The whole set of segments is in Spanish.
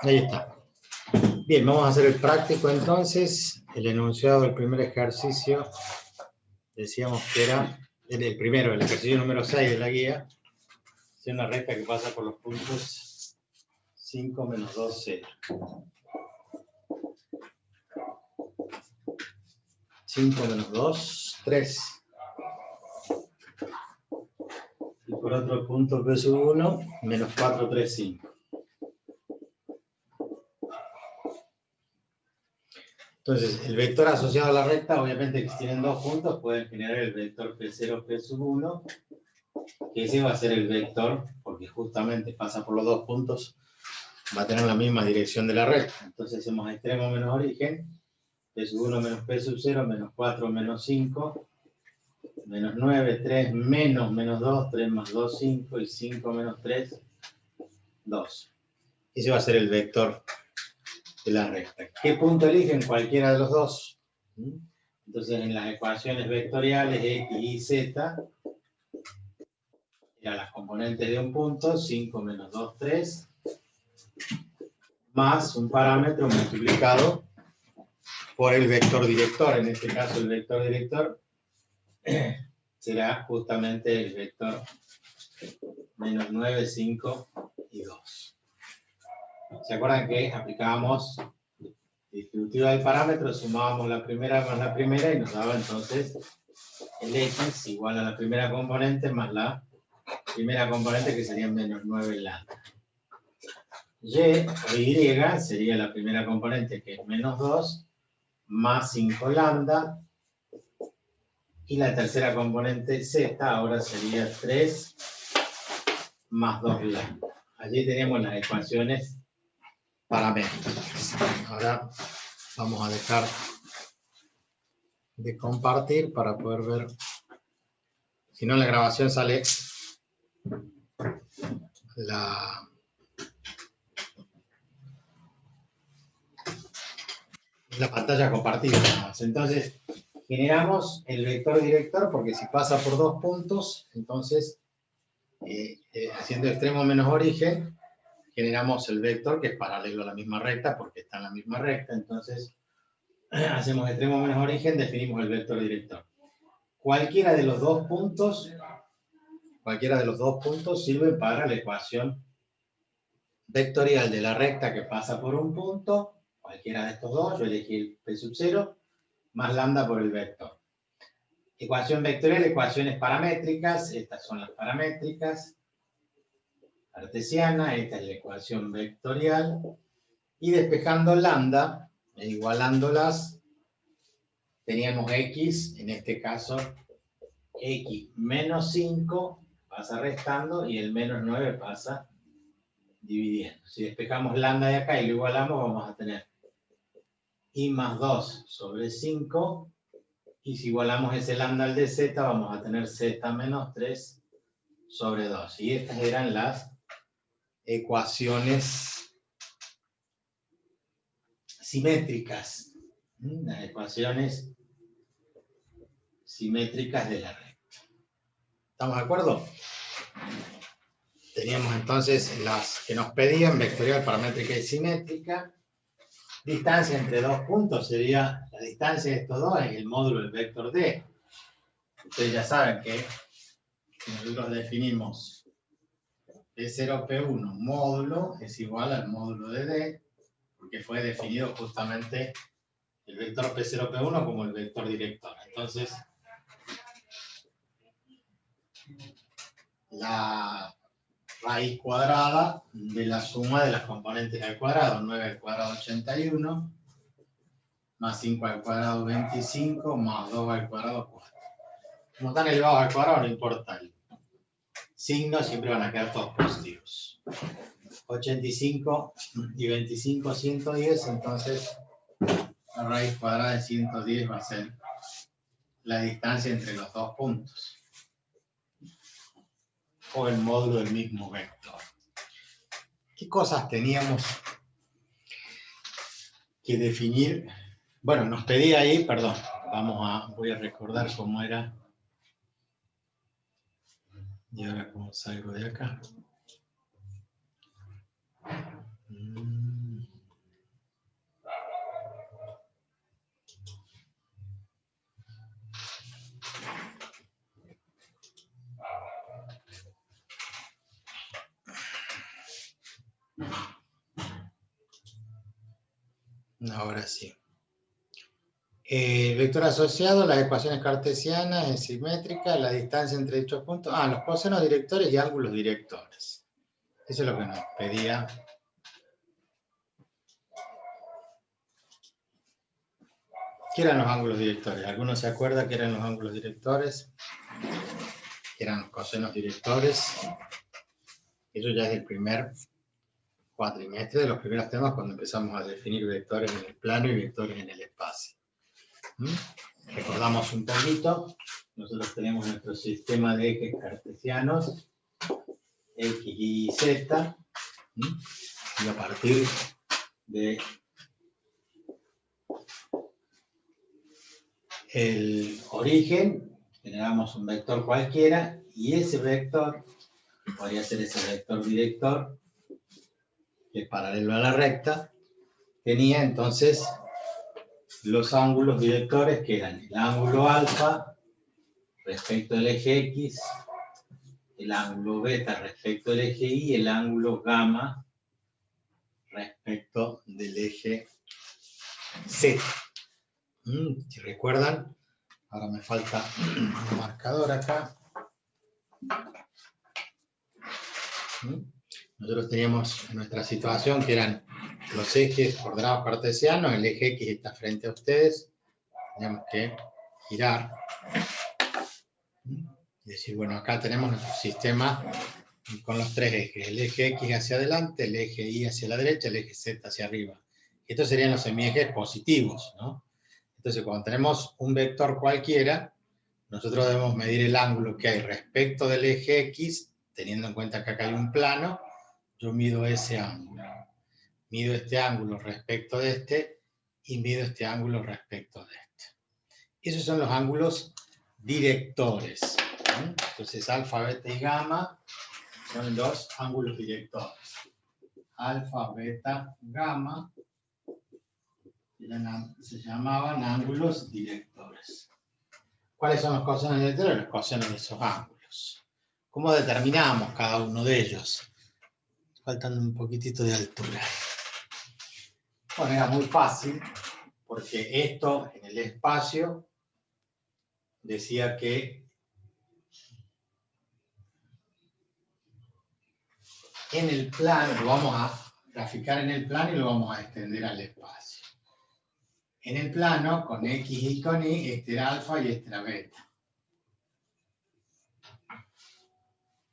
Ahí está. Bien, vamos a hacer el práctico entonces. El enunciado del primer ejercicio, decíamos que era el primero, el ejercicio número 6 de la guía. Es una recta que pasa por los puntos 5, menos 2, 0. 5 menos 2, 3. Y por otro punto P sub 1, menos 4, 3, 5. Entonces, el vector asociado a la recta, obviamente que si tienen dos puntos, pueden generar el vector P0, P sub 1, que ese va a ser el vector, porque justamente pasa por los dos puntos, va a tener la misma dirección de la recta. Entonces hacemos extremo menos origen, P sub 1 menos P sub 0, menos 4 menos 5, menos 9, 3 menos 2, 3 más 2, 5, y 5 menos 3, 2. Ese va a ser el vector de la recta. ¿Qué punto eligen? Cualquiera de los dos. Entonces, en las ecuaciones vectoriales X y Z, eran las componentes de un punto, 5 menos 2, 3, más un parámetro multiplicado por el vector director. En este caso, el vector director será justamente el vector menos 9, 5 y 2. ¿Se acuerdan que aplicábamos distributiva del parámetro, sumábamos la primera más la primera y nos daba entonces el X igual a la primera componente más la primera componente, que sería menos 9 lambda. Y o Y sería la primera componente, que es menos 2, más 5 lambda, y la tercera componente Z ahora sería 3 más 2 lambda. Allí tenemos las ecuaciones paramétricas. Ahora vamos a dejar de compartir para poder ver. Si no, en la grabación sale la pantalla compartida. Entonces, generamos el vector director, porque si pasa por dos puntos, entonces, haciendo extremo menos origen, generamos el vector que es paralelo a la misma recta, porque está en la misma recta. Entonces, hacemos extremo menos origen, definimos el vector director. Cualquiera de los dos puntos sirve para la ecuación vectorial de la recta que pasa por un punto, cualquiera de estos dos, yo elegí el P sub 0, más lambda por el vector. Ecuación vectorial, ecuaciones paramétricas, estas son las paramétricas, cartesiana, esta es la ecuación vectorial, y despejando lambda, e igualándolas, teníamos X, en este caso, X menos 5 pasa restando y el menos 9 pasa dividiendo. Si despejamos lambda de acá y lo igualamos, vamos a tener I más 2 sobre 5, y si igualamos ese lambda al de Z, vamos a tener Z menos 3 sobre 2. Y estas eran las ecuaciones simétricas. Las ecuaciones simétricas de la recta. ¿Estamos de acuerdo? Teníamos entonces las que nos pedían, vectorial, paramétrica y simétrica. Distancia entre dos puntos sería la distancia de estos dos en el módulo del vector D. Ustedes ya saben que nosotros definimos P0, P1 módulo es igual al módulo de D, porque fue definido justamente el vector P0, P1 como el vector director. Entonces, la raíz cuadrada de la suma de las componentes al cuadrado, 9 al cuadrado 81, más 5 al cuadrado 25, más 2 al cuadrado 4. Como están elevados al cuadrado, no importa el signo, siempre van a quedar todos positivos. 85 y 25, 110, entonces la raíz cuadrada de 110 va a ser la distancia entre los dos puntos, o el módulo del mismo vector. ¿Qué cosas teníamos que definir? Bueno, nos pedía ahí, perdón, voy a recordar cómo era. Y ahora cómo salgo de acá. Ahora sí. Vector asociado, las ecuaciones cartesianas, en simétrica, la distancia entre dichos puntos. Los cosenos directores y ángulos directores. Eso es lo que nos pedía. ¿Qué eran los ángulos directores? ¿Alguno se acuerda qué eran los ángulos directores? ¿Qué eran los cosenos directores? Eso ya es el primer cuatrimestre de los primeros temas cuando empezamos a definir vectores en el plano y vectores en el espacio. Recordamos un poquito. Nosotros tenemos nuestro sistema de ejes cartesianos, X, Y y Z. Y a partir de el origen, generamos un vector cualquiera, y ese vector, podría ser ese vector director, que es paralelo a la recta, tenía entonces los ángulos directores, que eran el ángulo alfa respecto al eje X, el ángulo beta respecto al eje Y, y el ángulo gamma respecto del eje Z. Si recuerdan, ahora me falta un marcador acá. Nosotros teníamos en nuestra situación que eran los ejes ordenados cartesianos, el eje X está frente a ustedes, tenemos que girar y decir, bueno, acá tenemos nuestro sistema con los tres ejes, el eje X hacia adelante, el eje Y hacia la derecha, el eje Z hacia arriba. Estos serían los semiejes positivos, ¿no? Entonces, cuando tenemos un vector cualquiera, nosotros debemos medir el ángulo que hay respecto del eje X, teniendo en cuenta que acá hay un plano. Yo mido ese ángulo. Mido este ángulo respecto de este y mido este ángulo respecto de este. Esos son los ángulos directores. Entonces, alfa, beta y gamma son los ángulos directores. Alfa, beta, gamma se llamaban ángulos directores. ¿Cuáles son los cosenos directores? Los cosenos de esos ángulos. ¿Cómo determinamos cada uno de ellos? Faltando un poquitito de altura. Bueno, era muy fácil, porque esto en el espacio decía que en el plano, lo vamos a graficar en el plano y lo vamos a extender al espacio. En el plano, con X y con Y, este era alfa y este era beta.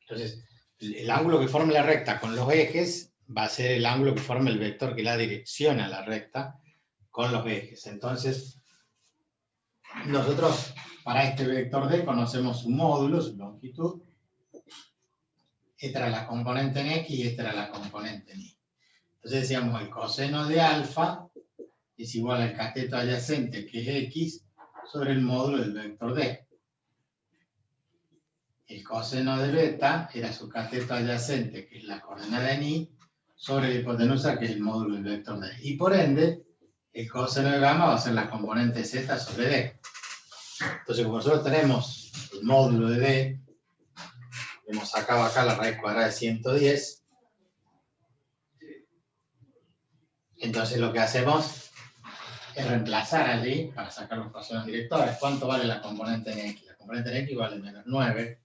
Entonces, el ángulo que forme la recta con los ejes va a ser el ángulo que forme el vector que la direcciona a la recta con los ejes. Entonces, nosotros para este vector D conocemos su módulo, su longitud. Esta era la componente en X y esta era la componente en Y. Entonces decíamos el coseno de alfa es igual al cateto adyacente, que es X, sobre el módulo del vector D. El coseno de beta era su cateto adyacente, que es la coordenada en Y, sobre la hipotenusa, que es el módulo del vector D. Y por ende, el coseno de gamma va a ser la componente Z sobre D. Entonces, como nosotros tenemos el módulo de D, hemos sacado acá la raíz cuadrada de 110, entonces lo que hacemos es reemplazar allí para sacar los cosenos directores. ¿Cuánto vale la componente en X? La componente en X vale menos 9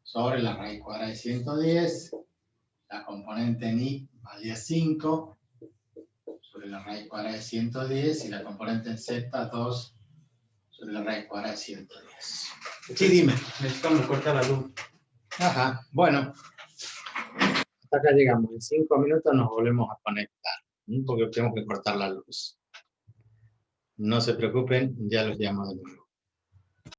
sobre la raíz cuadrada de 110. La componente en Y valía 5 sobre la raíz cuadrada de 110 y la componente en Z 2 sobre la raíz cuadrada de 110. Sí, dime. Necesitamos cortar la luz. Ajá, bueno. Hasta acá llegamos. En 5 minutos nos volvemos a conectar, porque tenemos que cortar la luz. No se preocupen, ya los llamo de nuevo.